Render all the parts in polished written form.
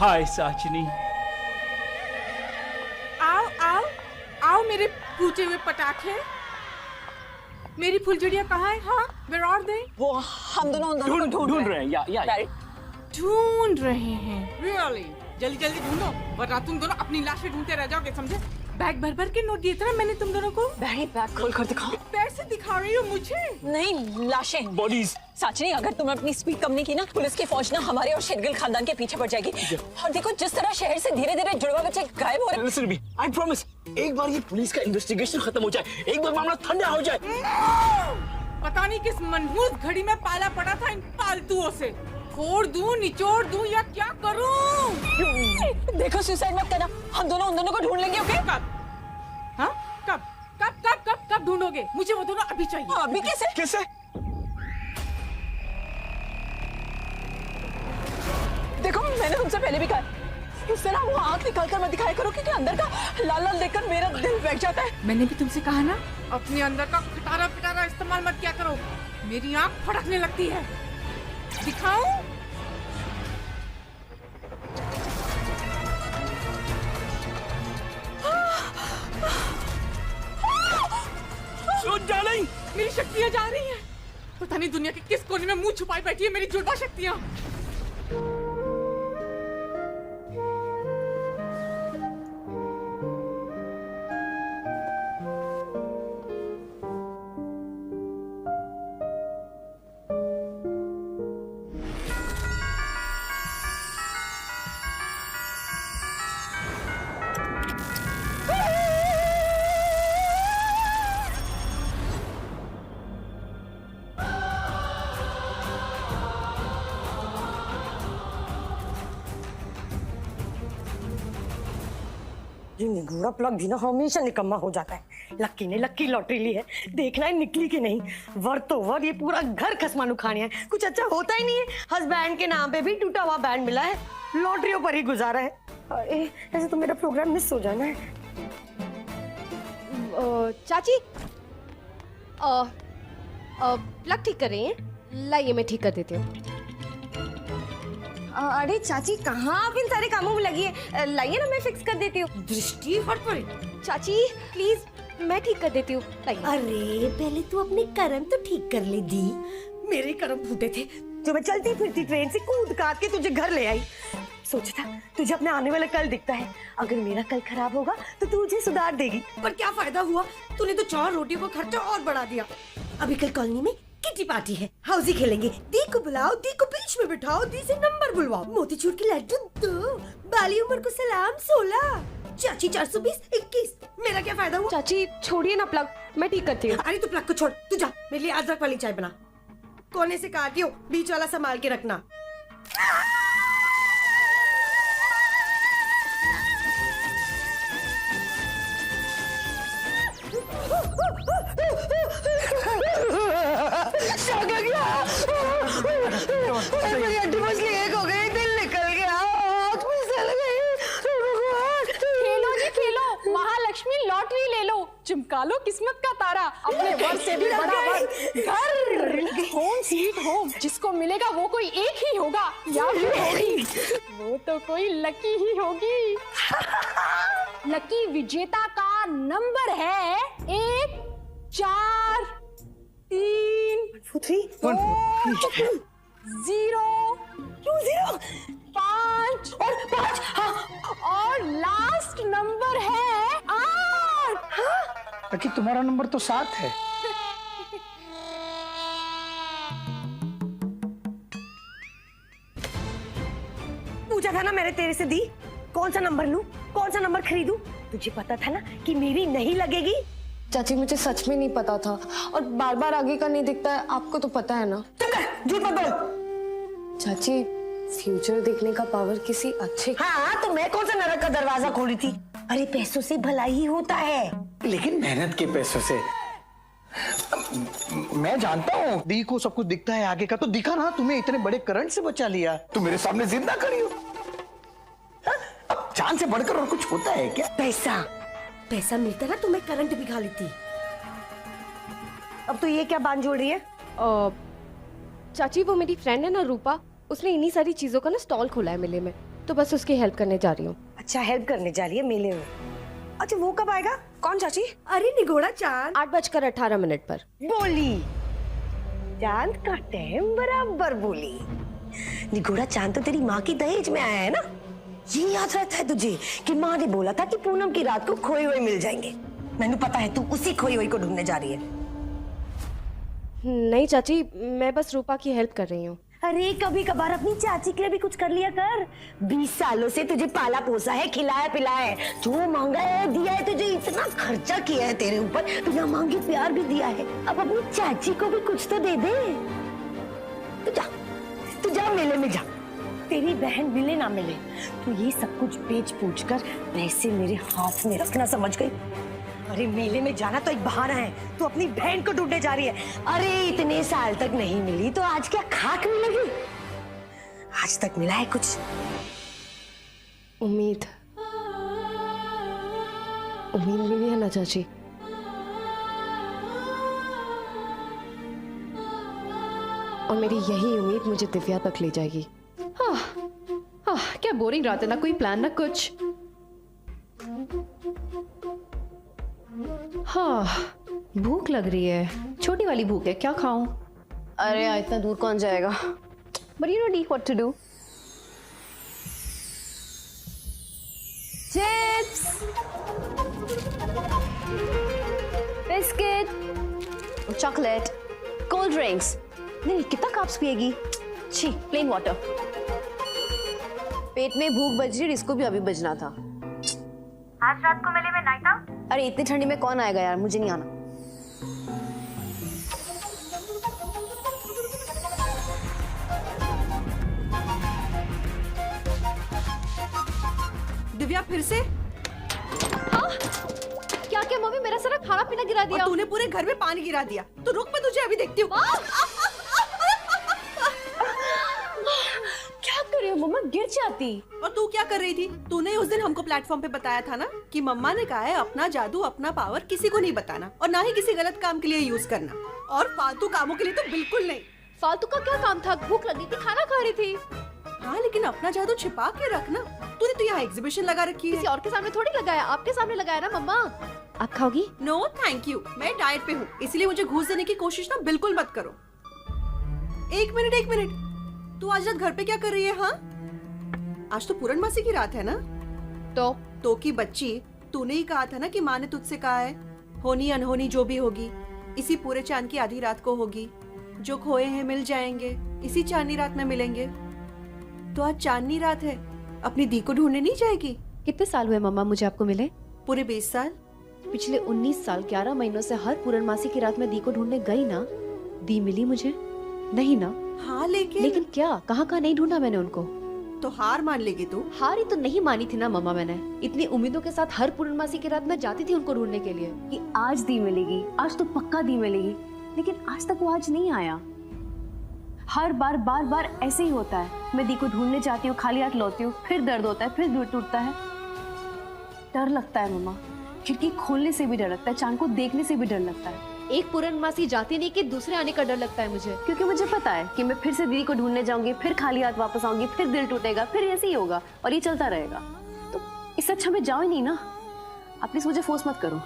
हाय साचनी। आओ आओ आओ मेरे पूछे हुए पटाखे। मेरी फुलझड़ियाँ कहाँ है? हाँ, where are they? वो हम दोनों ढूंढ रहे हैं या ढूंढ रहे हैं। Really? जल्दी जल्दी ढूंढो, वरना तुम दोनों अपनी लाशें ढूंढते रह जाओगे, समझे? बैग भर भर के नोट दिए थे ना मैंने तुम दोनों को। बैग खोल कर दिखाओ। पैसे दिखा रही हो मुझे? नहीं, लाशें। बॉडीज। साचनी, अगर तुम अपनी स्पीड कम नहीं की ना, पुलिस की फौज ना हमारे और शेरगिल खानदान के पीछे पड़ जाएगी। और देखो जिस तरह शहर से धीरे धीरे जुड़वा बच्चे गायब हो रहे हैं। Listen to me, I promise, एक बार ये पुलिस का इन्वेस्टिगेशन खत्म हो जाए, एक बार मामला ठंडा हो जाए। पता नहीं किस मनहूस घड़ी में पाला पड़ा था इन फालतुओं से। फोड़ दूं, निचोड़ दूं या क्या करूं? देखो, सुसाइड मत करना, हम दोनों उन दोनों को ढूंढ लेंगे। ओके? कब? हाँ? कब? कब कब कब कब ढूंढोगे? मुझे वो दोनों अभी चाहिए। अभी कैसे? कैसे? देखो, मैंने तुमसे पहले भी कहा, इस तरह वो आँख निकाल कर मत दिखाया करो, क्योंकि अंदर का लाल लाल देखकर मेरा दिल बैठ जाता है। मैंने भी तुमसे कहा ना, अपने अंदर का खटारा पिटारा इस्तेमाल मत किया करो, मेरी आँख फड़कने लगती है। दिखाऊं? डार्लिंग, मेरी शक्तियाँ जा रही हैं। पता नहीं दुनिया के किस कोने में मुंह छुपाई बैठी है मेरी जुड़वा शक्तियाँ। ये निगोड़ा प्लग भी ना हमेशा निकम्मा हो जाता है। लक्की ने लक्की लॉटरी ली है, देखना है निकली कि नहीं। वर तो वर, ये पूरा घर खसमानू खाने है, कुछ अच्छा होता ही नहीं है। हस्बैंड के नाम पे भी टूटा हुआ बैंड मिला है, लॉटरियों पर ही गुजारा है। ऐसे तो मेरा प्रोग्राम मिस हो जाना है। चाची, प्लग ठीक कर रही हैं? लाइए मैं ठीक कर देती हूँ। अरे चाची, कहाँ आप इन सारे कामों में लगी है? लाइए ना, मैं फिक्स कर देती हूँ। दृष्टि हट पड़ी। चाची प्लीज, मैं ठीक कर देती हूँ, लाइए। अरे पहले तू अपने कर्म तो ठीक कर ले दी। मेरे कर्म फूटे थे जो मैं चलती फिरती ट्रेन से कूद काट के तुझे घर ले आई। सोचा था तुझे अपने आने वाला कल दिखता है, अगर मेरा कल खराब होगा तो तू मुझे सुधार देगी। पर क्या फायदा हुआ, तूने तो 4 रोटियों का खर्चा और बढ़ा दिया। अभी कल कॉलोनी में किटी पार्टी है, हाउसी खेलेंगे। दी को बुलाओ, दी को बीच में बिठाओ, दी से नंबर बुलवाओ। मोतीचूर की लड्डू 2, बाली उमर को सलाम 16, चाची 420 21। मेरा क्या फायदा हुआ? चाची छोड़िए ना प्लग, मैं ठीक करती हूँ। अरे तू प्लग को छोड़, तू जा मेरे लिए अदरक वाली चाय बना। कोने से काटियो, बीच वाला संभाल के रखना। मेरी हड्डी मसली एक हो गई, दिल निकल गया, आँख में सल गई। खेलो जी खेलो, महालक्ष्मी लॉटरी ले लो, चमका लो किस्मत का तारा, अपने वर से भी बड़ा वर, घर होम स्वीट होम। जिसको मिलेगा वो कोई एक ही होगा या फिर होगी, वो तो कोई लकी ही होगी। लकी विजेता का नंबर है 1 4 3 2 0 5 और लास्ट नंबर है 8। लकी, तुम्हारा नंबर तो 7 है। पूछा था ना मैंने तेरे से, दी कौन सा नंबर लूं, कौन सा नंबर खरीदूं? तुझे पता था ना कि मेरी नहीं लगेगी। चाची मुझे सच में नहीं पता था, और बार बार आगे का नहीं दिखता है, आपको तो पता है ना। झूठ मत बोल। चाची फ्यूचर देखने का पावर किसी अच्छे। हाँ, तो मैं कौन सा नरक का दरवाजा खोली थी? अरे पैसों से भलाई ही होता है, लेकिन मेहनत के पैसों से। मैं जानता हूँ दी को सब कुछ दिखता है आगे का, तो दिखा ना, तुम्हें इतने बड़े करंट से बचा लिया, तुम मेरे सामने जिंदा खड़ी हो। अब जान से बढ़कर और कुछ होता है क्या? पैसा मिलता ना तो मैं करंट भी खा लेती। अब तो ये क्या बांध जोड़ रही है? चाची वो मेरी फ्रेंड है ना रूपा, उसने इन्हीं सारी चीजों का ना स्टॉल खोला है मेले में। तो बस उसकी हेल्प करने जा रही हूँ। अच्छा, हेल्प करने जा रही है मेले में। अच्छा, वो कब आएगा? कौन चाची? अरे निगोड़ा चांद। 8:18 पर। बोली चांद का टाइम बराबर बोली। निगोड़ा चांद तो तेरी माँ की दहेज में आया है ना। ये याद रहता है तुझे कि माँ ने बोला था कि पूनम की रात को खोए हुए मिल जाएंगे। मैंने पता है तू उसी खोई हुई को ढूंढने जा रही है। नहीं चाची, मैं बस रूपा की हेल्प कर रही हूँ। अरे कभी कभार अपनी चाची के लिए भी कुछ कर लिया कर। 20 सालों से तुझे पाला पोसा है, खिलाया पिलाया है, जो मांगा है दिया है तुझे, इतना खर्चा किया है तेरे ऊपर, बिना मांगे प्यार भी दिया है। अब अपनी चाची को भी कुछ तो दे दे। तू जा मेले में जा। तेरी बहन मिले ना मिले तो ये सब कुछ बेच पूछ कर पैसे मेरे हाथ में रखना, समझ गई? अरे मेले में जाना तो एक बहाना है, तू अपनी बहन को ढूंढने जा रही है। अरे इतने साल तक नहीं मिली तो आज क्या खाक मिलेगी? आज तक मिला है कुछ? उम्मीद मिली है ना चाची? और मेरी यही उम्मीद मुझे दिव्या तक ले जाएगी। क्या बोरिंग रात है, ना कोई प्लान ना कुछ। हाँ, भूख लग रही है, छोटी वाली भूख है, क्या खाऊं? अरे यार, इतना दूर कौन जाएगा? But you know what to do. Chips, biscuit, chocolate, cold drinks. नहीं, कितना कप्स पिएगी? छी, प्लेन वाटर। पेट में भूख बज रही, इसको भी अभी बजना था। आज रात को मेले में नाइट आउट? अरे इतनी ठंडी में कौन आएगा यार, मुझे नहीं आना। दिव्या फिर से? क्या क्या मम्मी, मेरा सारा खाना पीना गिरा दिया। और तूने पूरे घर में पानी गिरा दिया। तो रुक, मैं तुझे अभी देखती हूँ। क्या कर रही हो मम्मा, गिर जाती। और तू क्या कर रही थी? तूने उस दिन हमको प्लेटफॉर्म पे बताया था ना कि मम्मा ने कहा है अपना जादू अपना पावर किसी को नहीं बताना और ना ही किसी गलत काम के लिए यूज करना, और फालतू कामों के लिए तो बिल्कुल नहीं। फालतू का क्या काम था? भूख लगी थी, खाना खा रही थी। हाँ, लेकिन अपना जादू छिपा के रखना। तूने तो यहाँ एग्जीबिशन लगा रखी है। किसी और के सामने थोड़ी लगाया, आपके सामने लगाया ना मम्मा। आप खाओगी? नो थैंक यू, मैं डाइट पे हूँ, इसलिए मुझे घूस देने की कोशिश ना बिल्कुल मत करो। एक मिनट, तू आज रात घर पे क्या कर रही है? हाँ, आज तो पूर्णमासी की रात है ना? तो की बच्ची, तूने ही कहा था ना कि माँ ने तुझसे कहा है होनी अनहोनी जो भी होगी इसी पूरे चांद की आधी रात को होगी, जो खोए हैं मिल जाएंगे, इसी चांदनी रात में मिलेंगे। तो आज चांदनी रात है, अपनी दी को ढूंढने नहीं जाएगी? कितने साल हुए मम्मा मुझे आपको मिले? पूरे 20 साल। पिछले 19 साल 11 महीनों से हर पूर्णमासी की रात में दी को ढूंढने गई ना। दी मिली मुझे नहीं ना? हाँ, लेकिन क्या, कहाँ नहीं ढूंढा मैंने उनको। तो हार मान लेगी तू? हार ही तो नहीं मानी थी ना मम्मा मैंने। इतनी उम्मीदों के साथ हर पूर्णमासी की रात में जाती थी उनको ढूंढने के लिए कि आज दी मिलेगी, आज तो पक्का दी मिलेगी, लेकिन आज तक वो आज नहीं आया। हर बार ऐसे ही होता है। मैं दी को ढूंढने जाती हूँ, खाली हाथ लौटती हूँ, फिर दर्द होता है, फिर दिल टूटता है। डर लगता है मम्मा, खिड़की खोलने से भी डर लगता है, चांद को देखने से भी डर लगता है। एक पूर्णमासी जाती नहीं कि दूसरे आने का डर लगता है मुझे, क्योंकि मुझे पता है कि मैं फिर से दीदी को ढूंढने जाऊंगी, फिर खाली हाथ वापस आऊंगी, फिर दिल टूटेगा, फिर ऐसे ही होगा और ये चलता रहेगा। तो इससे अच्छा मैं जाऊँ ही नहीं ना। आप प्लीज मुझे फोर्स मत करो।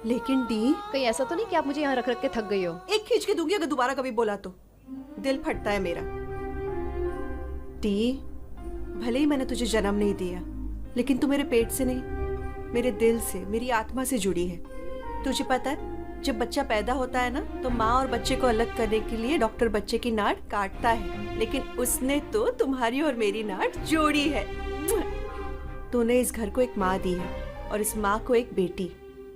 लेकिन डी, कहीं ऐसा तो नहीं कि आप मुझे यहाँ रख रख के थक गई हो? एक खींच के दूंगी अगर दोबारा कभी बोला तो। दिल फटता है मेरा। डी, भले ही मैंने तुझे जन्म नहीं दिया, लेकिन तू मेरे पेट से नहीं, मेरे दिल से, मेरी आत्मा से जुड़ी है। तुझे पता है, जब बच्चा पैदा होता है ना तो माँ और बच्चे को अलग करने के लिए डॉक्टर बच्चे की नाड़ काटता है, लेकिन उसने तो तुम्हारी और मेरी नाड़ जोड़ी है। तूने इस घर को एक माँ दी है और इस माँ को एक बेटी।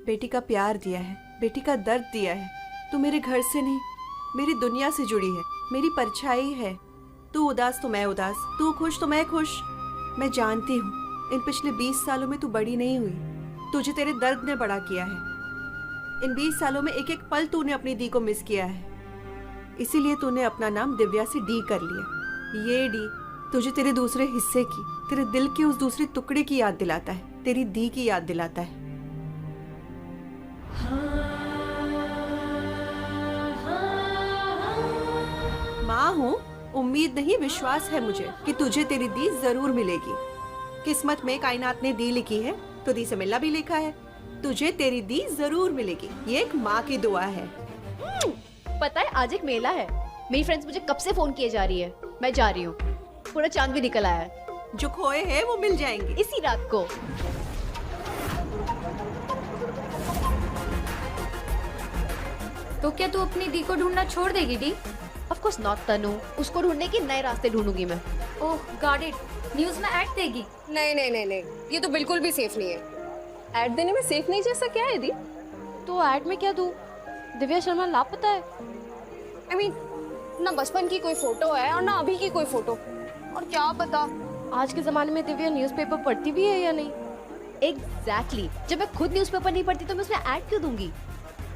बेटी का प्यार दिया है, बेटी का दर्द दिया है। तू मेरे घर से नहीं, मेरी दुनिया से जुड़ी है, मेरी परछाई है। तू उदास तो मैं उदास, तू खुश तो मैं खुश। मैं जानती हूँ इन पिछले 20 सालों में तू बड़ी नहीं हुई, तुझे तेरे दर्द ने बड़ा किया है। इन 20 सालों में एक एक पल तूने अपनी दी को मिस किया है, इसीलिए तूने अपना नाम दिव्या से डी कर लिया। ये डी तुझे तेरे दूसरे हिस्से की, तेरे दिल के उस दूसरे टुकड़े की याद दिलाता है, तेरी दी की याद दिलाता है। माँ हूँ, उम्मीद नहीं विश्वास है मुझे कि तुझे तेरी दी जरूर मिलेगी। किस्मत में कायनात ने दी लिखी है तो दी से मिलना भी लिखा है। तुझे तेरी दी जरूर मिलेगी, ये एक माँ की दुआ है। पता है आज एक मेला है, मेरी फ्रेंड्स मुझे कब से फोन किए जा रही है, मैं जा रही हूँ। पूरा चांद भी निकल आया है, जो खोए हैं वो मिल जाएंगे इसी रात को। तो क्या तू अपनी दी को ढूंढना छोड़ देगी डी? ऑफ कोर्स नॉट तनु, उसको ढूंढने के नए रास्ते ढूंढूंगी मैं। ओह गॉट इट, न्यूज़ में ऐड देगी? नहीं नहीं नहीं नहीं, ये तो बिल्कुल भी सेफ नहीं है। ऐड देने में सेफ नहीं जैसा क्या है दी? तो ऐड में क्या दूं? दिव्या शर्मा लापता है। I mean, ना बचपन की कोई फोटो है और ना अभी की कोई फोटो, और क्या पता आज के जमाने में दिव्या न्यूज़पेपर पढ़ती भी है या नहीं। एग्जैक्टली, जब मैं खुद न्यूज़पेपर नहीं पढ़ती तो मैं उसमें ऐड क्यों दूंगी?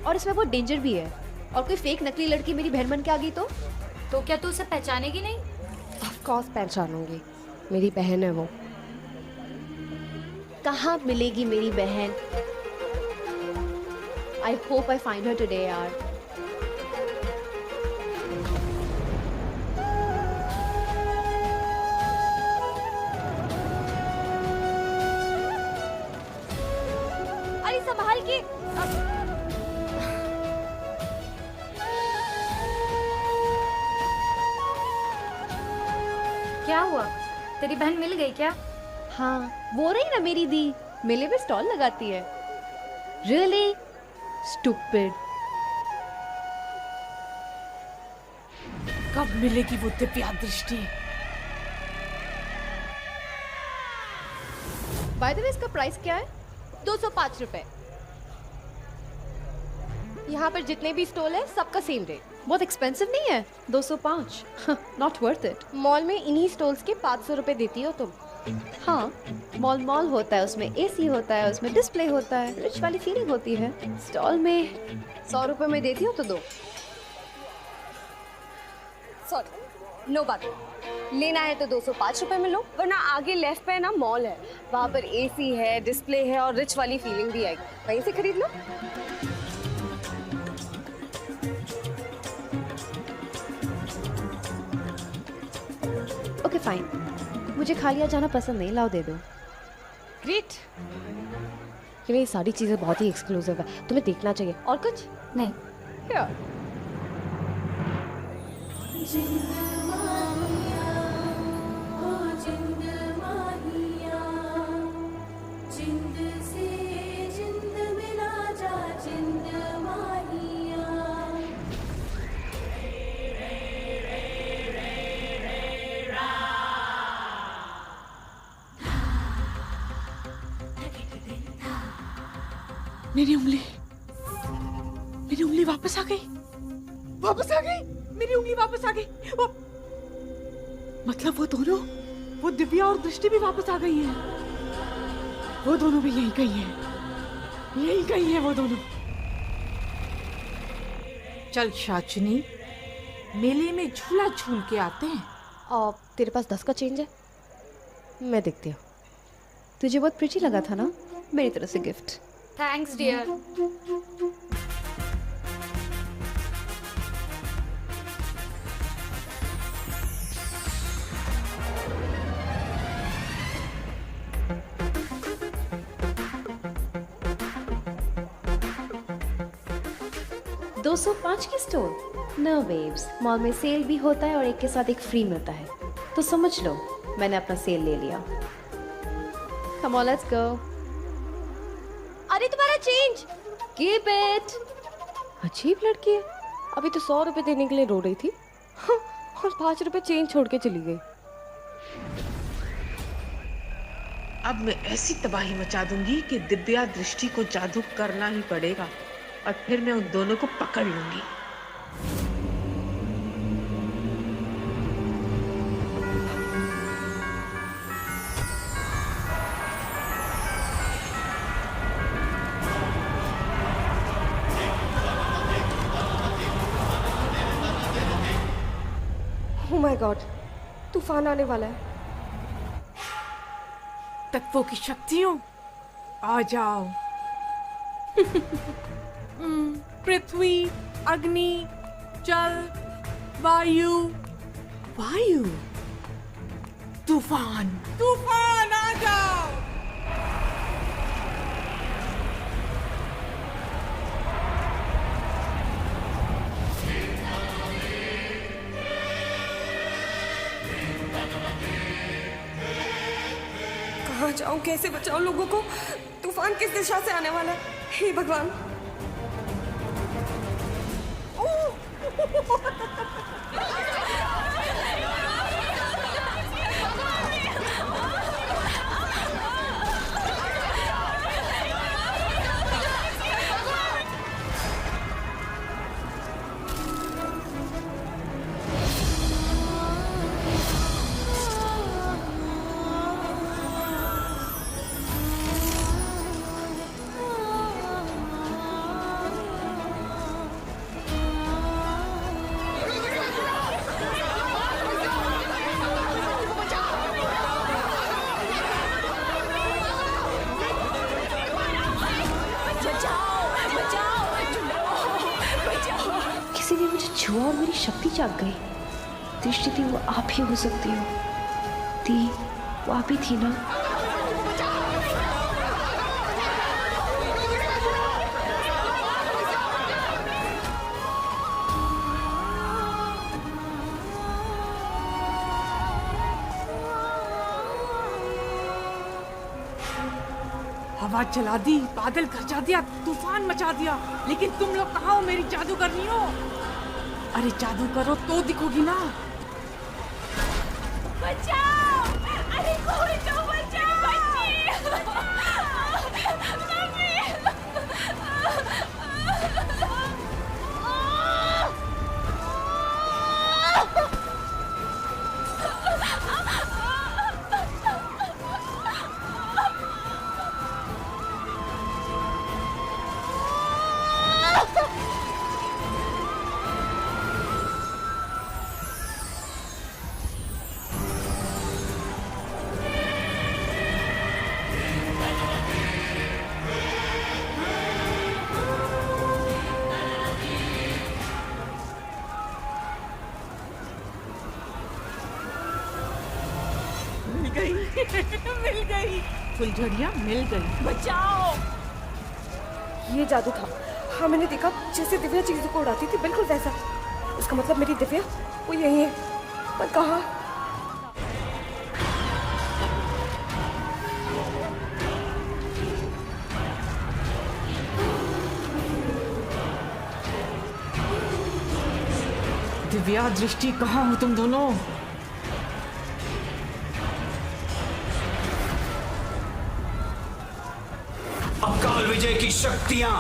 और इसमें बहुत डेंजर भी है, और कोई फेक नकली लड़की मेरी बहन बन के आ गई तो क्या तू उसे पहचानेगी नहीं? ऑफ कोर्स पहचानूंगी, मेरी बहन है वो। कहाँ मिलेगी मेरी बहन? I hope I find her today यार। अरे संभाल के। क्या हुआ, तेरी बहन मिल गई क्या? हाँ, वो रही ना मेरी दी, मेले में स्टॉल लगाती है। Really stupid. कब मिलेगी वो दिव्या दृष्टि? बाय द वे इसका प्राइस क्या है? 205 रुपए। यहाँ पर जितने भी स्टॉल है सबका सेम रेट। बहुत एक्सपेंसिव नहीं है 205, नॉट वर्थ इट। मॉल में इन्हीं स्टॉल्स के 500 रुपए देती हो तुम। हाँ, मॉल होता है, उसमें एसी होता है, उसमें डिस्प्ले होता है, रिच वाली फीलिंग होती है। स्टॉल में 100 रुपए में देती हो तो दो। सॉरी, नो बात। लेना है तो 205 रुपए में लो, वरना आगे लेफ्ट पे ना मॉल है, वहाँ पर एसी है, डिस्प्ले है और रिच वाली फीलिंग भी आएगी, वहीं से खरीद लो। ओके फाइन, मुझे खालिया जाना पसंद नहीं, लाओ दे दो। ग्रेट। ये सारी चीजें बहुत ही एक्सक्लूसिव है, तुम्हें देखना चाहिए। और कुछ नहीं। Here. मेरी उंगली वापस आ गई, मेरी उंगली वापस आ गई। मतलब वो दोनों, वो दिव्या और दृष्टि भी वापस आ गई हैं। वो दोनों भी यही कहीं है वो दोनों। चल शाचनी, मेले में झूला झूल के आते हैं। और तेरे पास 10 का चेंज है? मैं देखती हूँ। तुझे बहुत प्रिटी लगा था ना, मेरी तरफ से गिफ्ट। Thanks dear. $205 की स्टोर? नो बेब्स, मॉल में सेल भी होता है और एक के साथ एक फ्री मिलता है, तो समझ लो मैंने अपना सेल ले लिया। Come on, let's go. अरे तुम्हारा चेंज, कीप इट। अजीब लड़की है, अभी तो 100 रुपए देने के लिए रो रही थी और 5 रुपए चेंज छोड़ के चली गई। अब मैं ऐसी तबाही मचा दूंगी कि दिव्या दृष्टि को जादू करना ही पड़ेगा, और फिर मैं उन दोनों को पकड़ लूंगी। Oh my God, तूफान आने वाला है। तत्वों की शक्तियों, आ जाओ। पृथ्वी, अग्नि, जल, वायु, तूफान, आ बचाओ। कहाँ जाऊं, कैसे बचाऊं लोगों को? तूफान किस दिशा से आने वाला है? हे भगवान। किसी ने मुझे छुआ और मेरी शक्ति जाग गई। दृष्टि थी, वो आप ही हो सकती हो। थी, वो आप ही थी ना? हवा चला दी, बादल गरजा दिया, तूफान मचा दिया, लेकिन तुम लोग कहाँ हो मेरी जादूगरनियों? अरे जादू करो तो दिखोगी ना। बचाओ! अरे कोई तो बचाओ! मम्मी! मिल गई, फुलझड़ियाँ मिल गई। बचाओ! ये जादू था। हाँ, मैंने देखा जैसे दिव्या चीजों को उड़ाती थी, बिल्कुल वैसा। इसका मतलब मेरी दिव्या वो यही है, पर कहाँ? दिव्या, दृष्टि, कहाँ हो तुम दोनों? अकाल विजय की शक्तियां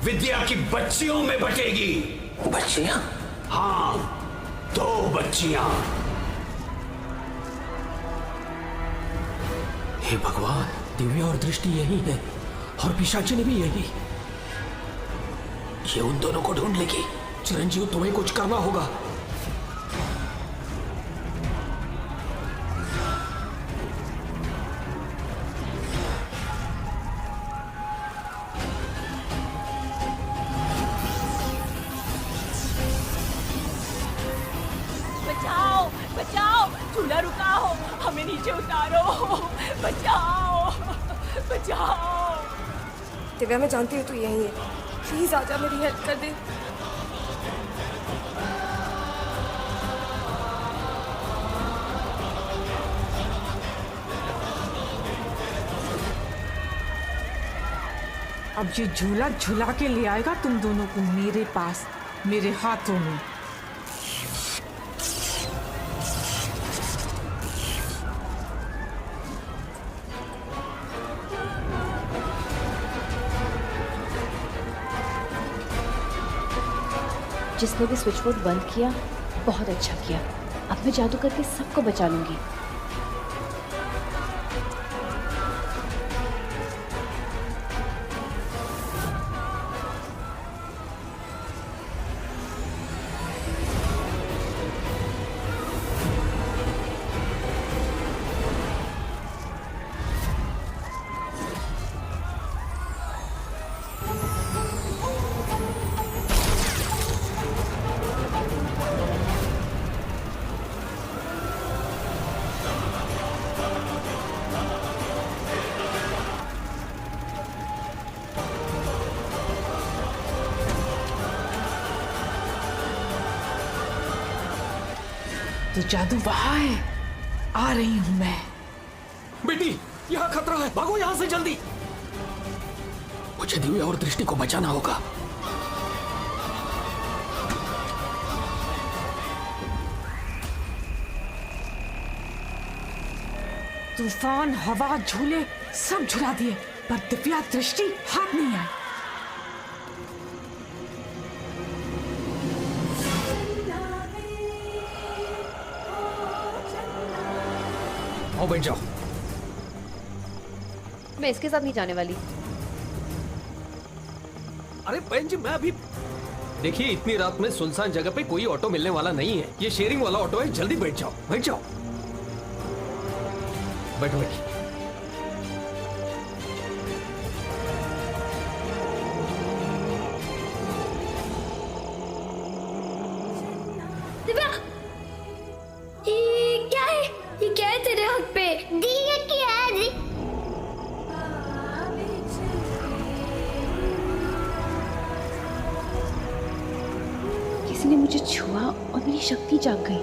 विद्या की बच्चियों में बटेगी। बच्चियां? हाँ, 2 बच्चियां। हे भगवान, दिव्या और दृष्टि यही है और पिशाचिनी भी यही। ये उन दोनों को ढूंढ लेगी। चिरंजीव, तुम्हें कुछ करना होगा। बचाओ! बचाओ! चूल्हा रुका हो, हमें नीचे उतारो! बचाओ! बचाओ! दिव्या, मैं जानती हूँ तू यही है। प्लीज आजा, मेरी हेल्प कर दे। अब ये झूला झुला के ले आएगा तुम दोनों को मेरे पास, मेरे हाथों में। जिसने भी स्विच बोर्ड बंद किया, बहुत अच्छा किया। अब मैं जादू करके सबको बचा लूंगी। तो जादू वहां है, आ रही हूं मैं। बेटी, यहाँ खतरा है, भागो यहाँ से जल्दी। मुझे दिव्या और दृष्टि को बचाना होगा। तूफान, हवा, झूले सब झुला दिए, पर दिव्या दृष्टि हाथ नहीं आई। आओ बैठ जाओ। मैं इसके साथ नहीं जाने वाली। अरे बहन जी, मैं अभी देखिए, इतनी रात में सुनसान जगह पे कोई ऑटो मिलने वाला नहीं है। ये शेयरिंग वाला ऑटो है, जल्दी बैठ जाओ, बैठ जाओ। बैठो बैठो। दिव्या, ये क्या है? ये क्या है तेरे हाथ पे? दी, ये क्या है दी? किसी ने मुझे छुआ और मेरी शक्ति जाग गई।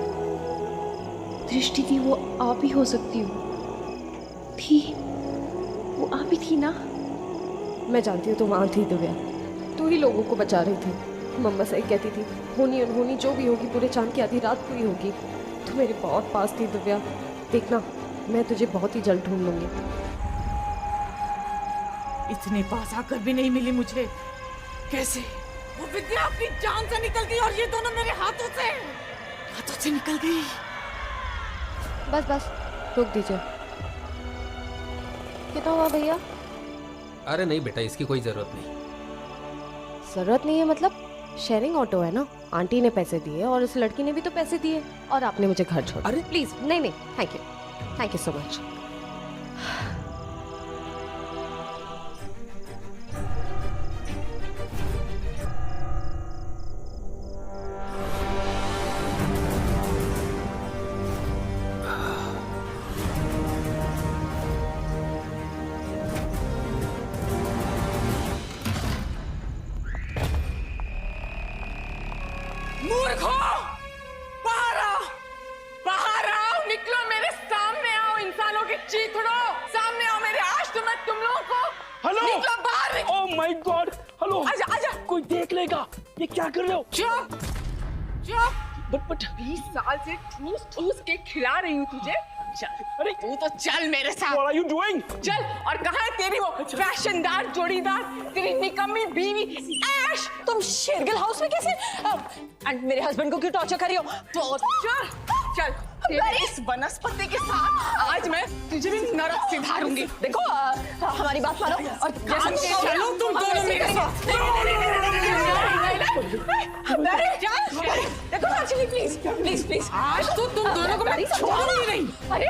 दृष्टि थी, वो आप ही हो सकती हो। थी, वो आप ही थी ना? मैं जानती हूँ तुम वहाँ थी दिव्या, तू ही लोगों को बचा रही थी। मम्मा सही कहती थी, होनी अनहोनी जो भी होगी पूरे चांद की आधी रात पूरी होगी। तू मेरे बहुत पास थी दिव्या। देखना, मैं तुझे बहुत ही जल्द ढूंढ लूंगी। इतने पास आकर भी नहीं मिली मुझे। कैसे? वो विद्या अपनी जान से निकल गई और ये दोनों मेरे हाथों से निकल गई। बस बस, रोक दीजिए। कितना हुआ भैया? अरे नहीं बेटा, इसकी कोई जरूरत नहीं। जरूरत नहीं है मतलब? शेयरिंग ऑटो है ना, आंटी ने पैसे दिए और इस लड़की ने भी तो पैसे दिए, और आपने मुझे घर छोड़ा। अरे प्लीज, नहीं नहीं, थैंक यू सो मच। मूर्खो, बाहर आओ, निकलो, मेरे सामने आओ, इंसानों के चीथड़ो, सामने आओ मेरे। आज तो मैं तुम लोगों को हेलो, निकलो बाहर। ओह माय गॉड, हेलो, आजा आजा। कोई देख लेगा। ये क्या कर रहे हो? चुप। बट 20 साल से ठूस के खिला रही हूँ तुझे। चल, अरे तू तो चल मेरे साथ। What are you doing? चल, और कहाँ है तेरी वो फैशनदार जोड़ीदार, तेरी निकम्मी बीवी ऐश? तुम शेरगिल हाउस में कैसे? एंड मेरे हस्बैंड को क्यों टॉर्चर कर रही हो? टॉर्चर? चल, तेरे इस वनस्पति के साथ आज मैं तुझे भी नरक सिधारूंगी। देखो, हमारी बात मानो और चलो तुम दोनों मेरे साथ। देखो अर्चना, प्लीज आज तो तुम दोनों को मैं छोड़ूंगी नहीं। अरे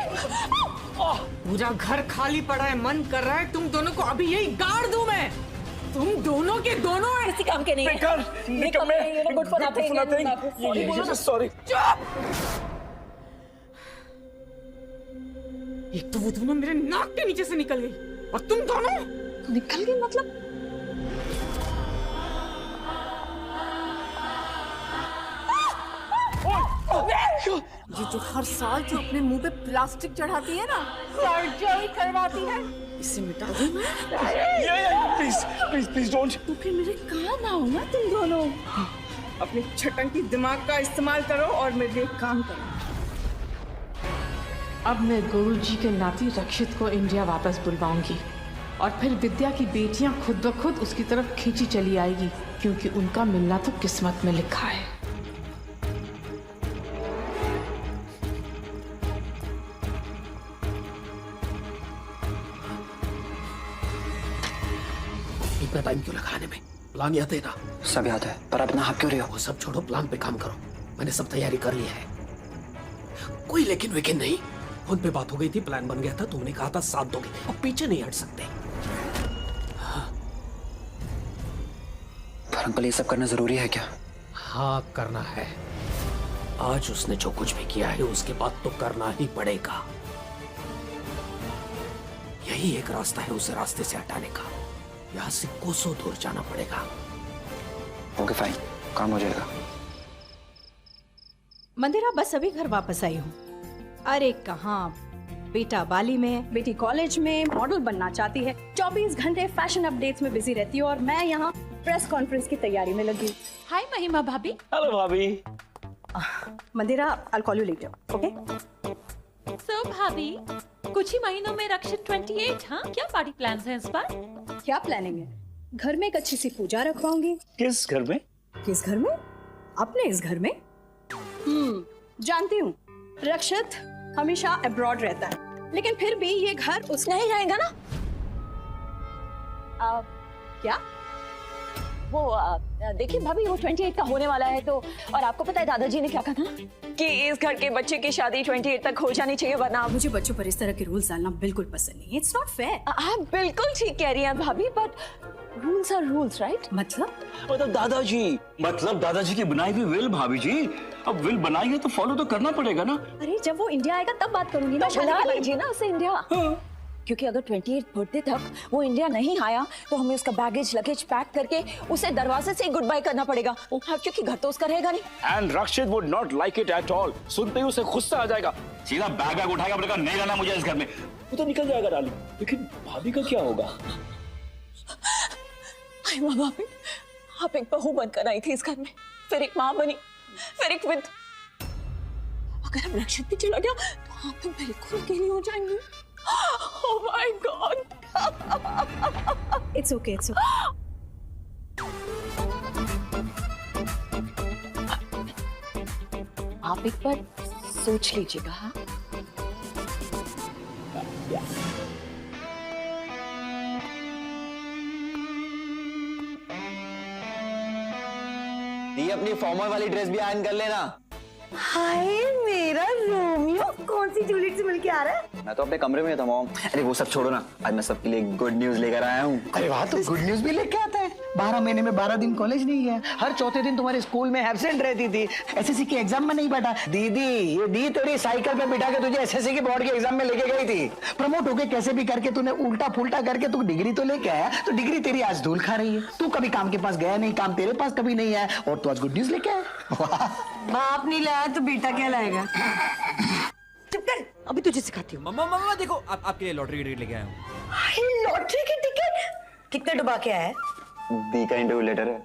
पूरा घर खाली पड़ा है, मन कर रहा है तुम दोनों को अभी यही गाड़ दूं मैं। तुम दोनों के दोनों किसी काम के नहीं है। सॉरी। एक तो वो दोनों मेरे नाक के नीचे से निकल गई, और तुम दोनों निकल गई मतलब? ये जो हर साल जो अपने मुंह पे प्लास्टिक चढ़ाती है ना, सर्जरी करवाती है, इसे मिटा दूं मैं। Please don't. तो फिर मेरे काम आओ ना तुम दोनों। अपने छटंकी दिमाग का इस्तेमाल करो और मेरे लिए काम करो। अब मैं गुरुजी के नाती रक्षित को इंडिया वापस बुलवाऊंगी, और फिर विद्या की बेटियां खुद ब खुद उसकी तरफ खींची चली आएगी, क्योंकि उनका मिलना तो किस्मत में लिखा है। इतना टाइम क्यों लगाने में? प्लान याद है ना? सब याद है, पर अब ना आप क्यों रहे हो? वो सब छोड़ो, प्लान पे काम करो। मैंने सब तैयारी कर ली है, कोई लेकिन वेकिन नहीं। फोन पे बात हो गई थी, प्लान बन गया था, तुमने कहा था साथ दोगे, अब पीछे नहीं हट सकते। पर अंकल, ये सब करना जरूरी है क्या? हाँ, करना है। आज उसने जो कुछ भी किया है उसके बाद तो करना ही पड़ेगा। यही एक रास्ता है उसे रास्ते से हटाने का। यहाँ से कोसों दूर जाना पड़ेगा। ओके फाइन, काम हो जाएगा। मंदिरा बस अभी घर वापस आई हूँ। अरे कहाँ, बेटा बाली में, बेटी कॉलेज में मॉडल बनना चाहती है, 24 घंटे फैशन अपडेट्स में बिजी रहती है और मैं यहाँ प्रेस कॉन्फ्रेंस की तैयारी में लगी। हाय महिमा भाभी। हेलो भाभी। मंदिरा, I'll call you later, okay? So भाभी, कुछ ही महीनों में रक्षित 28, हाँ? क्या पार्टी प्लान्स हैं इस बार? क्या प्लानिंग है? घर में एक अच्छी सी पूजा रखवाऊंगी। किस घर में? किस घर में? अपने इस घर में? जानती हूँ, रक्षित हमेशा अब्रॉड रहता है, लेकिन फिर भी ये घर उसका ही रहेगा ना? क्या? वो देखिए भाभी, वो 28 का होने वाला है तो, और आपको पता है दादाजी ने क्या कहा था ना कि इस घर के बच्चे की शादी 28 तक हो जानी चाहिए, वरना मुझे बच्चों पर इस तरह के रूल्स डालना बिल्कुल पसंद नहीं है। It's not fair. आप बिल्कुल ठीक कह रही हैं भाभी, but rules are rules, right? मतलब दादाजी की बनाई हुई विल भाभी जी, अब विल बनाई है तो फॉलो तो करना पड़ेगा ना। अरे जब वो इंडिया आएगा तब बात करूंगी ना। तो बुला लीजिए ना उसे इंडिया। क्योंकि अगर 28 बर्थडे तक वो इंडिया नहीं आया तो हमें उसका बैगेज लगेज पैक करके उसे दरवाजे से गुड बाय करना पड़ेगा, क्योंकि घर तो उसका रहेगा नहीं। And Rakshit would not like it at all. सुनते ही उसे गुस्सा आ जाएगा, सीधा बैग उठाएगा, बोलेगा नहीं रहना मुझे इस घर में। वो तो निकल जाएगा डाली, लेकिन भाभी का क्या होगा? भाभी, आप एक बहू बनकर आई थी इस घर में, फिर एक माँ बनी, फिर एक विद। अगर अब रक्षित भी चला गया तो आप तो बिल्कुल अकेली हो जाएंगी। Oh my God! It's okay, it's okay. आप एक बार सोच लीजिएगा। हाँ, ये अपनी फॉर्मल वाली ड्रेस भी आयरन कर लेना। हाय मेरा रोमियो, कौन सी जूलियट से मिलके आ रहा है? मैं तो अपने कमरे में था मॉम। अरे वो सब छोड़ो ना, आज मैं सबके लिए गुड न्यूज लेकर आया हूँ। अरे वाह, तो गुड न्यूज भी लेके आता है। 12 महीने में 12 दिन कॉलेज नहीं गया, हर चौथे दिन तुम्हारे स्कूल में एब्सेंट रहती थी, एसएससी के एग्जाम में नहीं बैठा। दीदी, ये दी तेरी साइकिल पे बिठा के तुझे एसएससी के बोर्ड के एग्जाम में लेके गई थी। प्रमोट होके कैसे भी करके तूने उल्टा फुल्टा करके तू डिग्री तो लेके आया, तो डिग्री तेरी आज धूल खा रही है। तू कभी काम के पास गया नहीं, काम तेरे पास कभी नहीं आया, और तू आज गुड न्यूज लेके आया। बाप नहीं लाया तो बेटा क्या लाएगा? चुप कर, अभी तुझे सिखाती हूँ। मम्मा देखो, आपके लिए लॉटरी की टिकट लेके आया हूँ। लॉटरी की टिकट? कितने डुबा के आया है? दी का इंटरव्यू लेटर है,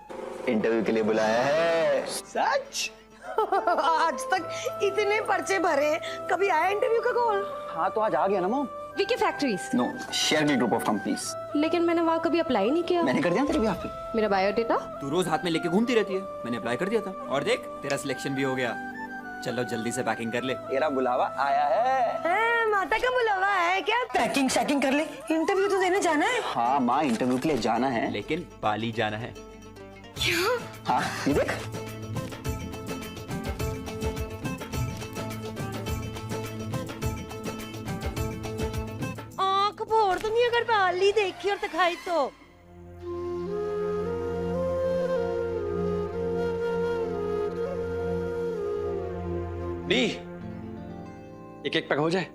इंटरव्यू के लिए बुलाया है। सच? आज तक इतने पर्चे भरे, कभी आया इंटरव्यू का कॉल? हाँ तो आज आ गया ना mom. VK factories? No, share group of companies. लेकिन मैंने वहाँ कभी अप्लाई नहीं किया। मैंने कर दिया तेरे बिहाफ पे। मेरा बायोडेटा? तू रोज हाथ में लेके घूमती रहती है, मैंने अप्लाई कर दिया था, और देख तेरा सिलेक्शन भी हो गया। चलो जल्दी से पैकिंग कर ले, तेरा बुलावा आया है। माता का बुलावा है क्या? पैकिंग शैकिंग कर ले, इंटरव्यू तो देने जाना है। हाँ माँ, इंटरव्यू के लिए जाना है, लेकिन बाली जाना है। क्या? हाँ ये देख। आँख फोड़ दूंगी अगर बाली देखी और दिखाई तो। दी, एक पैक हो जाए।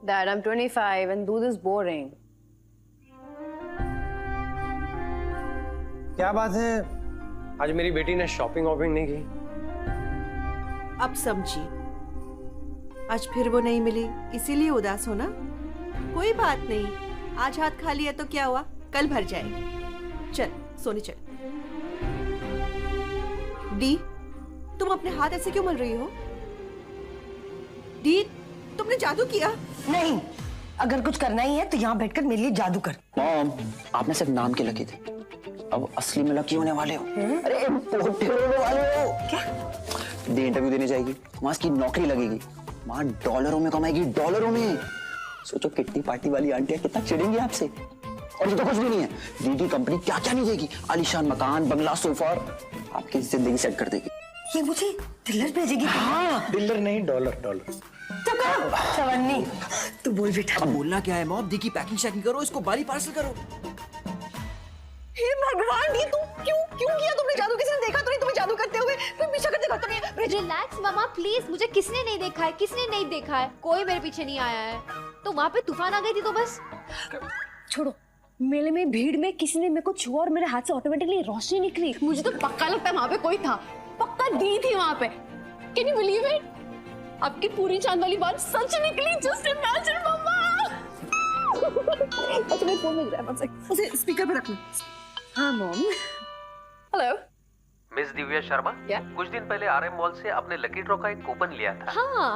Dad, I'm 25 and दूध is boring. क्या बात है, आज मेरी बेटी ने शॉपिंग वॉपिंग नहीं की? अब समझी, आज फिर वो नहीं मिली इसीलिए उदास हो ना? कोई बात नहीं, आज हाथ खाली है तो क्या हुआ, कल भर जाएगी। चल सोने चल। डी, तुम अपने हाथ ऐसे क्यों मल रही हो? डी, तुमने जादू किया? नहीं, अगर कुछ करना ही है तो यहाँ बैठकर मेरे लिए जादू कर। मॉम, आपने सिर्फ नाम के लकी थे, अब असली में लकी होने वाले हो। अरे मोटे होने वाले हो। क्या? दी इंटरव्यू देने जाएगी, वहाँ उसकी नौकरी लगेगी, वहाँ डॉलरों में कमाएगी, डॉलरों में। सोचो कितनी पार्टी वाली आंटियां कितना चिढ़ेंगी आपसे। और ये तो कुछ भी नहीं है, दीदी कंपनी क्या क्या नहीं देगी, आलीशान मकान, बंगला, सोफा, आपकी जिंदगी सेट कर देगी। ये मुझे डिलर भेजेगी? हाँ, डिलर नहीं, डॉलर। तो करो चवन्नी, तू बोल बेटा। अब बोलना क्या है मॉम, दी की पैकिंग शैकिंग करो, इसको बाली पार्सल करो। हे भगवान, ये तुम क्यों किया तुमने जादू? किसी ने देखा तो नहीं तुम्हें जादू करते हुए? कोई पीछे करते देखा तो नहीं? रिलैक्स मामा प्लीज, मुझे किसने नहीं देखा है, किसने नहीं देखा है, कोई मेरे पीछे नहीं आया है। तो वहाँ पे तूफान आ गई थी तो बस। छोड़ो, मेले में भीड़ में किसी ने मेरे को छुआ और मेरे हाथ से ऑटोमेटिकली रोशनी निकली। मुझे तो पक्का लगता है वहाँ पे कोई था, पक्का दी थी वहाँ पे। Can you believe it? आपकी पूरी चांद वाली बात सच निकली। जस्ट इमेजिन मम्मा। अच्छा मेरे फोन में रहा है, उसे स्पीकर पे रखना। हाँ mom. Hello miss Divya Sharma, कुछ दिन पहले RM मॉल से आपने लकी ड्रॉ का एक कूपन लिया था। हाँ।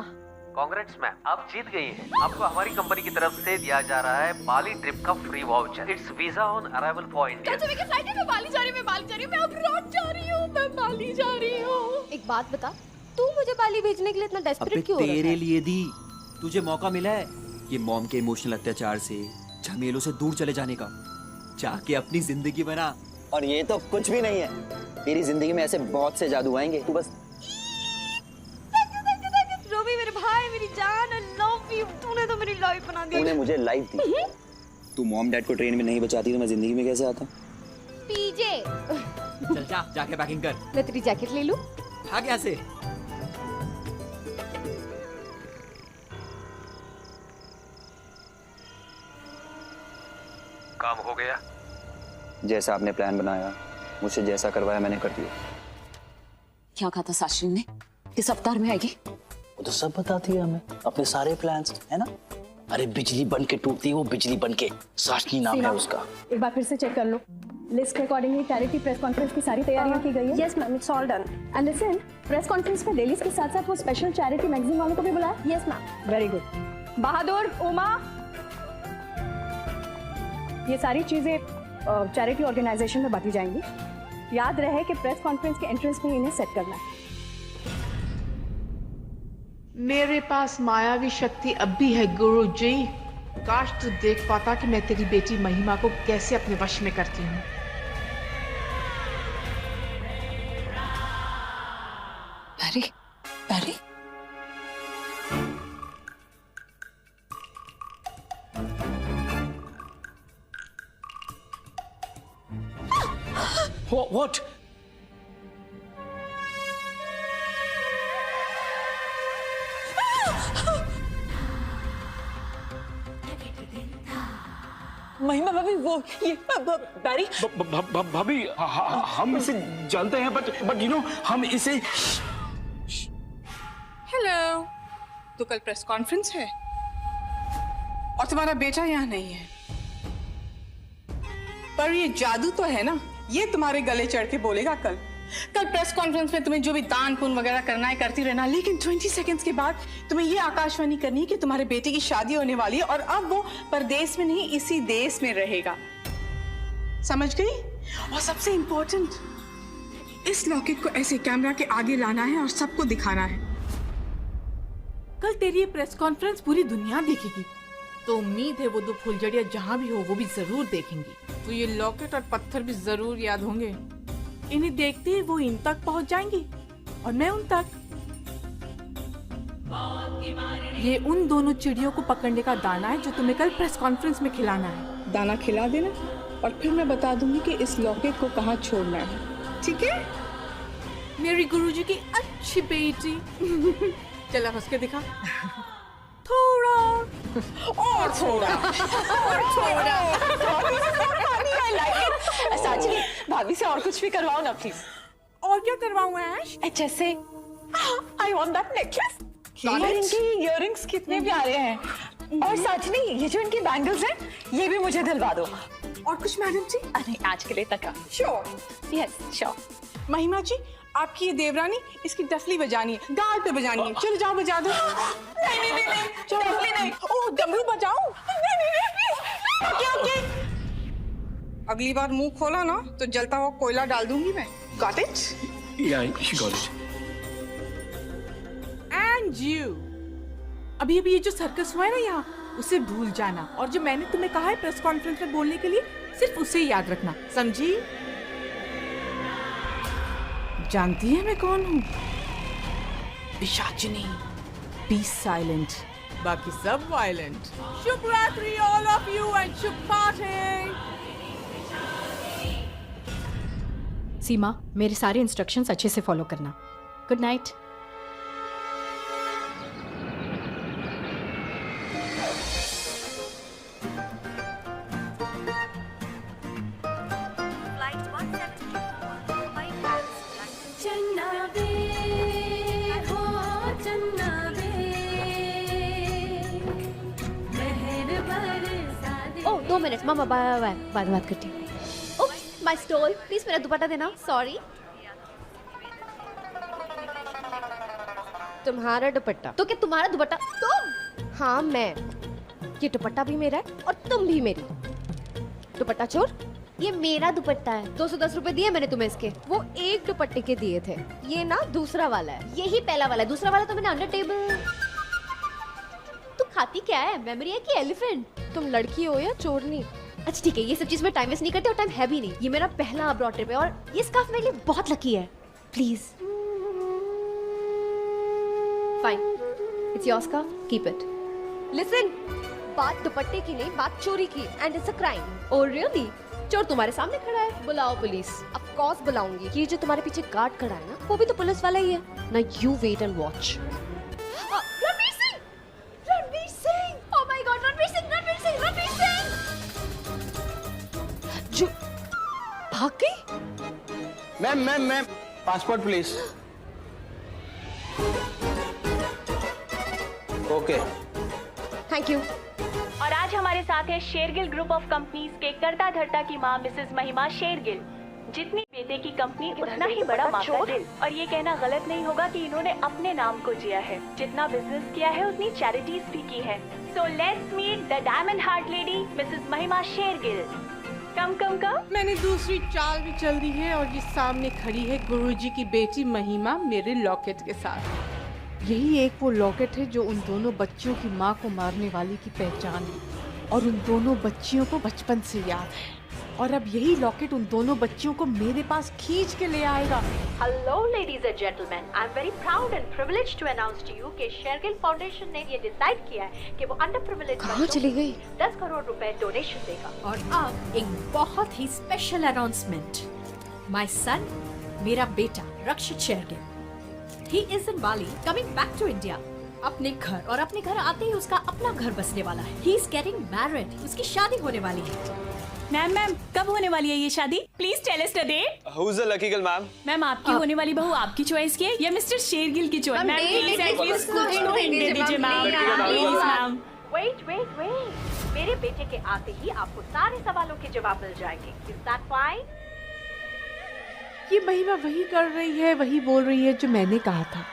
कांग्रेट्स मैम, आप जीत गई हैं। आपको हमारी कंपनी की तरफ से दिया जा रहा है बाली ट्रिप का free voucher. It's visa on arrival for India. क्या तुम्हें फ्लाइट है? मैं बाली जा रही हूँ, मैं बाली जा रही हूँ, मैं अब्रॉड जा रही हूँ, मैं बाली जा रही हूँ। एक बात बता, तू मुझे बाली भेजने के लिए इतना डेस्परेट क्यों हो रहा है? तेरे लिए दी, तुझे मौका मिला है ये मॉम के इमोशनल अत्याचार से, झमेलों से दूर चले जाने का। जाके अपनी जिंदगी बना। और ये तो कुछ भी नहीं है। तेरी जिंदगी में ऐसे बहुत से जादू आएंगे, तू बस। रोबी मेरे भाई, मेरी जान, आई लव यू। तूने तो मेरी लाइफ बना दी। तूने मुझे लाइफ दी। तू मॉम डैड को ट्रेन में नहीं बचाती तो मैं जिंदगी में कैसे आता? पीजे। चल जा, जाके पैकिंग कर। मैं तेरी जैकेट ले लूं? भाग यहाँ से। काम हो गया? जैसा आपने प्लान बनाया, मुझसे जैसा करवाया मैंने कर दिया। क्या कहा था साशरी ने? किस अवतार में आएगी? वो तो सब बताती है हमें, अपने सारे प्लान्स, है ना? अरे बिजली बन के टूटती है वो, बिजली बन के। साशनी नाम है उसका। एक बार फिर से चेक कर लो। लिस्ट के अकॉर्डिंगली चैरिटी प्रेस कॉन्फ्रेंस की सारी तैयारियां की गई है। Yes ma'am, it's all done. And listen, press conference में डेलीज के साथ साथ वो स्पेशल चैरिटी मैगजीन वालों को भी बुलाया। Yes ma'am. Very good. Bahadur, Uma, ये सारी चीजें चैरिटी ऑर्गेनाइजेशन में बांटी जाएंगी। याद रहे कि प्रेस कॉन्फ्रेंस के एंट्रेंस में इन्हें सेट करना है। मेरे पास मायावी शक्ति अब भी है गुरुजी। काश तू देख पाता कि मैं तेरी बेटी महिमा को कैसे अपने वश में करती हूँ। पैरी, पैरी, What? महिमा भाभी, वो ये बैरी। भाभी, हम इसे जानते हैं, बट यू नो हम इसे। हेलो। तो कल प्रेस कॉन्फ्रेंस है और तुम्हारा बेटा यहाँ नहीं है, पर ये जादू तो है ना, ये तुम्हारे गले चढ़ के बोलेगा कल प्रेस कॉन्फ्रेंस में तुम्हें जो भी दान पुण्य वगैरह करना है करती रहना, लेकिन 20 सेकंड्स के बाद तुम्हें ये आकाशवाणी करनी है कि तुम्हारे बेटे की शादी होने वाली है और अब वो परदेश में नहीं इसी देश में रहेगा। समझ गई? और सबसे इंपॉर्टेंट, इस लॉकेट को ऐसे कैमरा के आगे लाना है और सबको दिखाना है। कल तेरी ये प्रेस कॉन्फ्रेंस पूरी दुनिया देखेगी, तो उम्मीद है वो दो फुलझड़ियां जहां भी हो वो भी जरूर देखेंगी। तो ये लॉकेट और पत्थर भी जरूर याद होंगे। इन्हें देखते ही वो इन तक पहुंच जाएंगी और मैं उन तक। ये उन दोनों चिड़ियों को पकड़ने का दाना है जो तुम्हें कल प्रेस कॉन्फ्रेंस में खिलाना है। दाना खिला देना और फिर मैं बता दूंगी कि इस लॉकेट को कहाँ छोड़ना है। ठीक है मेरी गुरुजी की अच्छी बेटी। चला हंस के दिखा। थोड़ा और थोड़ा और थोड़ा। साची, भाभी से और कुछ भी करवाओ ना प्लीज। और क्या करवाऊं ऐश? जैसे आई वांट दैट नेकलेस। इनकी इयररिंग्स कितने प्यारे हैं। और साचनी, ये जो इनकी बैंगल्स हैं, ये भी मुझे दिलवा दो। और कुछ मैडम जी? अरे आज के लिए तक। श्योर। Yes sure. महिमा जी, आपकी ये देवरानी, इसकी डफली बजानी है, गाल पे बजानी है। चलो जाओ बजा दो। नहीं नहीं नहीं नहीं, चलो डफली नहीं। ओह डमरू बजाओ। नहीं नहीं नहीं। Okay okay. अगली बार मुंह खोला ना तो जलता हुआ कोयला डाल दूंगी मैं। Got it? Yeah, she got it. And you. अभी अभी ये जो सर्कस हुआ है ना यहाँ, उसे भूल जाना और जो मैंने तुम्हें कहा है प्रेस कॉन्फ्रेंस में बोलने के लिए, सिर्फ उसे याद रखना, समझी? जानती है मैं कौन हूँ? पिशाचिनी। Be silent. बाकी सब वायलेंट। शुभ रात्रि all of you and शुभ पार्टी। सीमा, मेरे सारे इंस्ट्रक्शंस अच्छे से फॉलो करना। Good night. चन्ना दे हो चन्ना दे मिनट मामा, बाद बात करती हूँ। माय स्टोल, प्लीज मेरा दुपट्टा देना। सॉरी। तुम्हारा दुपट्टा? तो क्या तुम्हारा दुपट्टा? तुम? हाँ मैं। ये दुपट्टा भी मेरा है और तुम भी मेरी। दुपट्टा चोर। ये मेरा दुपट्टा है, 210 रुपए दिए मैंने तुम्हें इसके। वो एक दुपट्टे के दिए थे, ये ना दूसरा वाला है। यही पहला वाला है, दूसरा वाला तो मैंने अंडर टेबल। तू खाती क्या है, मेमोरी है कि एलिफेंट? तुम लड़की हो या चोरनी? अच्छा ठीक है, ये सब चीज में टाइम वेस्ट नहीं करते और टाइम है भी नहीं। ये मेरा पहला अब्रॉड ट्रिप है और ये स्कार्फ मेरे लिए बहुत लकी है। Please. Fine, it's your scarf, keep it. Listen, बात दुपट्टे की नहीं, बात चोरी की, and it's a crime. Oh really? चोर तुम्हारे सामने खड़ा है, बुलाओ पुलिस। Of course बुलाऊंगी। ये जो तुम्हारे पीछे गार्ड खड़ा है ना, वो भी तो पुलिस वाला ही है ना। You wait and watch. Ranveer Singh! Ranveer Singh! Oh my god, Ranveer Singh, Ranveer Singh, Ranveer Singh! जो भाग गई? Ma'am passport please. Okay, thank you. और आज हमारे साथ है शेरगिल ग्रुप ऑफ कंपनीज के करता धरता की मां मिसेस महिमा शेरगिल। जितनी बेटे की कंपनी उतना ही बड़ा मां का दिल। और ये कहना गलत नहीं होगा कि इन्होंने अपने नाम को जिया है। जितना बिजनेस किया है उतनी चैरिटीज भी की है। So let's meet the diamond heart lady Mrs Mahima Shergill. कम कम कम। मैंने दूसरी चाल भी चल दी है और ये सामने खड़ी है गुरुजी की बेटी महिमा मेरे लॉकेट के साथ। यही एक वो लॉकेट है जो उन दोनों बच्चियों की माँ को मारने वाली की पहचान है और उन दोनों बच्चियों को बचपन से याद है। और अब यही लॉकेट उन दोनों बच्चियों को मेरे पास खींच के ले आएगा। Hello ladies and gentleman, I am very proud and privileged to announce to you कि शेरगिल फाउंडेशन ने ये डिसाइड किया है कि वो अंडर प्रिविलेज्ड कहाँ चली गई? 10 करोड़ रुपए डोनेशन देगा। और अब एक बहुत ही स्पेशल अनाउंसमेंट। माय सन, मेरा बेटा Rakshit Shergill, he is in Bali coming back to India. अपने घर, और अपने घर आते ही उसका अपना घर बसने वाला है। ही इज गेटिंग मैरिड, उसकी शादी होने वाली है। मैम कब होने वाली है ये शादी? Please tell us the date. Who is the lucky girl ma'am? Ma'am आपकी होने वाली बहू आपकी चॉइस की है या मिस्टर शेरगिल की चॉइस? मैम प्लीज एटलीस्ट कुछ तो हिंट दे दीजिए ma'am, please ma'am. Wait wait wait, मेरे बेटे के आते ही आपको सारे सवालों के जवाब मिल जाएंगे। Is that fine? ये महिमा वही कर रही है, वही बोल रही है जो मैंने कहा था।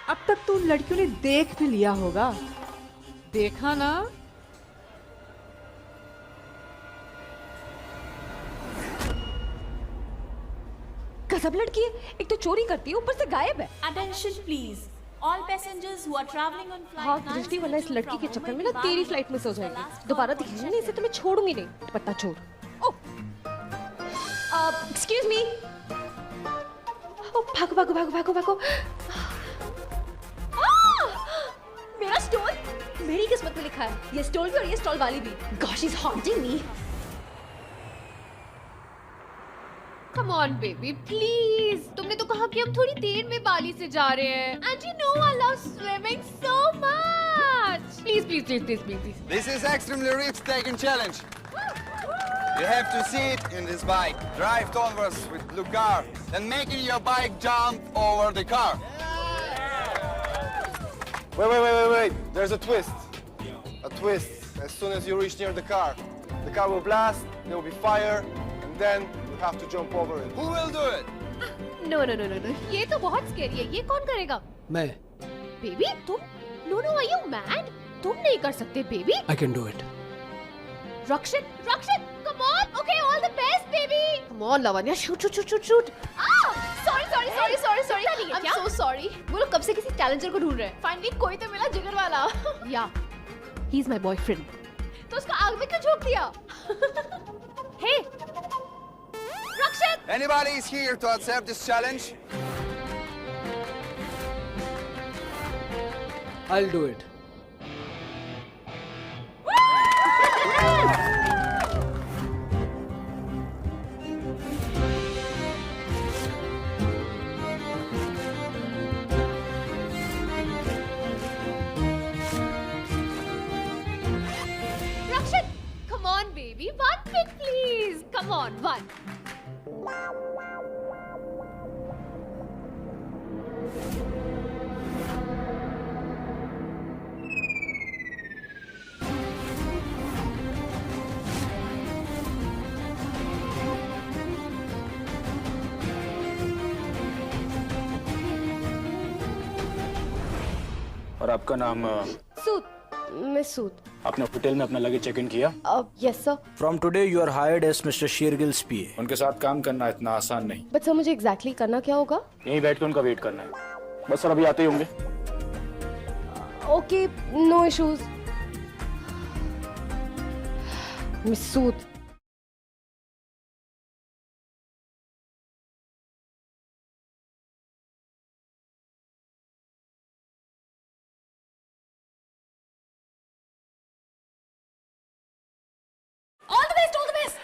अब तक तो उन लड़कियों ने देख भी लिया होगा, देखा ना? गजब लड़की है, एक तो चोरी करती है, ऊपर से गायब है। Attention please, all passengers who are travelling on flight. हाँ दृष्टि, वरना इस लड़की के चक्कर में ना तेरी फ्लाइट मिस हो जाएगी। दोबारा दिखेगी ना इसे तो मैं छोड़ूंगी नहीं। दुपट्टा चोर। Excuse me. भागो भागो भागो भागो भागो। मेरा स्टोल, मेरी किस्मत में लिखा है ये स्टोल भी और ये स्टॉल वाली भी। Gosh is haunting me. Come on baby please. तुमने तो कहा कि हम थोड़ी देर में बाली से जा रहे हैं। And you know I love swimming so much. Please please please please please. This is extremely risk-taking challenge. You have to sit in this bike, drive towards with the car, then making your bike jump over the car. Wait. There's a twist. A twist. As soon as you reach near the car will blast, there will be fire, and then you have to jump over it. Who will do it? No no no no no, ये तो बहुत scary है। ये कौन करेगा? मैं। Baby तुम? No no, are you mad? तुम नहीं कर सकते baby. I can do it. Rakshit, come on. Okay, all the best, baby. Come on, Lavanya, shoot. Sorry. I'm so sorry. वो लोग कब से किसी चैलेंजर को ढूंढ रहे हैं। Finally कोई तो मिला जिगर वाला। Yeah, he's my boyfriend. तो उसका आग में क्यों झोंक दिया? Hey, Rakshit. Anybody is here to accept this challenge? I'll do it. Rakshit, come on, baby. One pick, please. Come on, one. और आपका नाम? सूद, मिस सूद। आपने होटल में अपना लगेज चेक इन किया? Yes sir. From today you are hired as mister Shergill's PA. उनके साथ काम करना इतना आसान नहीं। बट सर मुझे एग्जैक्टली करना क्या होगा? यहीं बैठ के उनका वेट करना है। बस सर अभी आते ही होंगे। Okay, no issues. Miss Sood, All the best, all the best.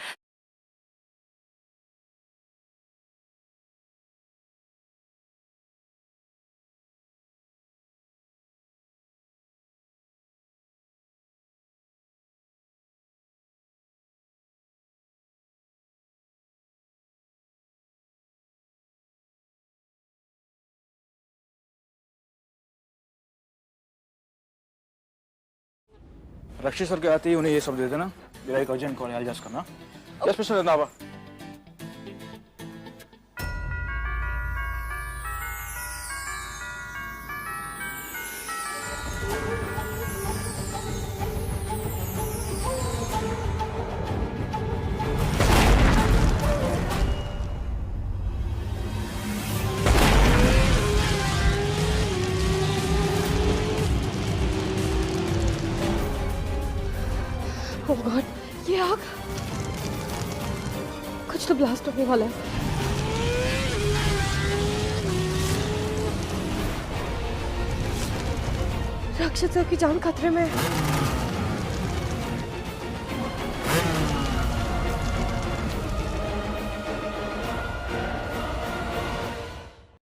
Rakshi sir के आते ही उन्हें ये सब दे देना। मेरा एक अर्जेंट कॉल है, जस्ट करना। Yes mister Randhawa. Oh god, ये आग, कुछ तो ब्लास्ट होने वाला है। रक्षित सर की जान खतरे में है।